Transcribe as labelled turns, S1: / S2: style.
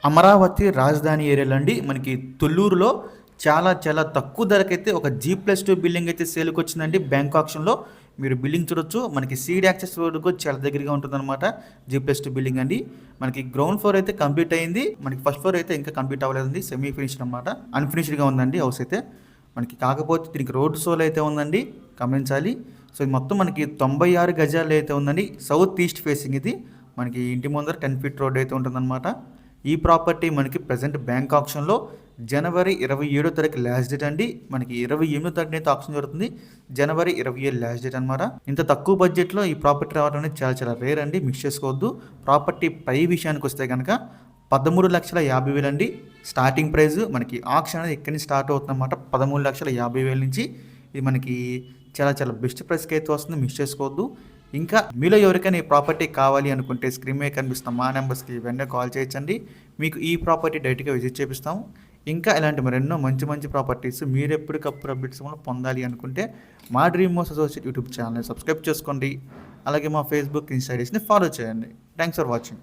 S1: అమరావతి రాజధాని ఏరియాలో అండి మనకి తొల్లూరులో చాలా తక్కువ ధరకైతే ఒక G+2 బిల్డింగ్ అయితే సేల్కి వచ్చిందండి. బ్యాంక్ ఆక్షన్లో మీరు బిల్డింగ్ చూడొచ్చు. మనకి సీడ్ యాక్సెస్ రోడ్డుకు చాలా దగ్గరగా ఉంటుందన్నమాట. G+2 బిల్డింగ్ అండి. మనకి గ్రౌండ్ ఫ్లోర్ అయితే కంప్లీట్ అయింది. మనకి ఫస్ట్ ఫ్లోర్ అయితే ఇంకా కంప్లీట్ అవ్వలేదండి. సెమీ ఫినిష్డ్ అనమాట. అన్ఫినిష్డ్గా ఉందండి హౌస్ అయితే. మనకి కాకపోతే దీనికి రోడ్ సోల్ అయితే ఉందండి, గమనించాలి. సో ఇది మొత్తం మనకి 96 గజాలు అయితే ఉందండి. సౌత్ ఈస్ట్ ఫేసింగ్ ఇది. మనకి ఇంటి ముందర 10 ఫీట్ రోడ్ అయితే ఉంటుందన్నమాట. ఈ ప్రాపర్టీ మనకి ప్రజెంట్ బ్యాంక్ ఆప్షన్లో జనవరి 27 తారీఖు లాస్ట్ డేట్ అండి. మనకి 28 తారీఖున అయితే ఆప్షన్ జరుగుతుంది. జనవరి 27 లాస్ట్ డేట్ అనమాట. ఇంత తక్కువ బడ్జెట్లో ఈ ప్రాపర్టీ రావడం అనేది చాలా రేర్ అండి, మిస్ చేసుకోవద్దు. ప్రాపర్టీ పై విషయానికి వస్తే కనుక 13,50,000 అండి స్టార్టింగ్ ప్రైస్. మనకి ఆప్షన్ అనేది ఎక్కడి నుంచి స్టార్ట్ అవుతుంది అనమాట, 13,50,000 నుంచి. ఇది మనకి చాలా బెస్ట్ ప్రైస్కి అయితే వస్తుంది, మిస్ చేసుకోవద్దు. ఇంకా మీలో ఎవరికైనా ఈ ప్రాపర్టీ కావాలి అనుకుంటే స్క్రీన్ మీద కనిపిస్తున్న మా నెంబర్స్కి వెంటనే కాల్ చేయొచ్చండి. మీకు ఈ ప్రాపర్టీ డైరెక్ట్గా విజిట్ చేపిస్తాము. ఇంకా ఇలాంటి మరెన్నో మంచి ప్రాపర్టీస్ మీరు ఎప్పటికప్పుడు అప్డేట్స్ పొందాలి అనుకుంటే మా డ్రీమ్ మోస్ అసోసియేట్ యూట్యూబ్ ఛానల్ని సబ్స్క్రైబ్ చేసుకోండి. అలాగే మా ఫేస్బుక్, ఇన్స్టా ఐడీస్ని ఫాలో చేయండి. Thanks for watching.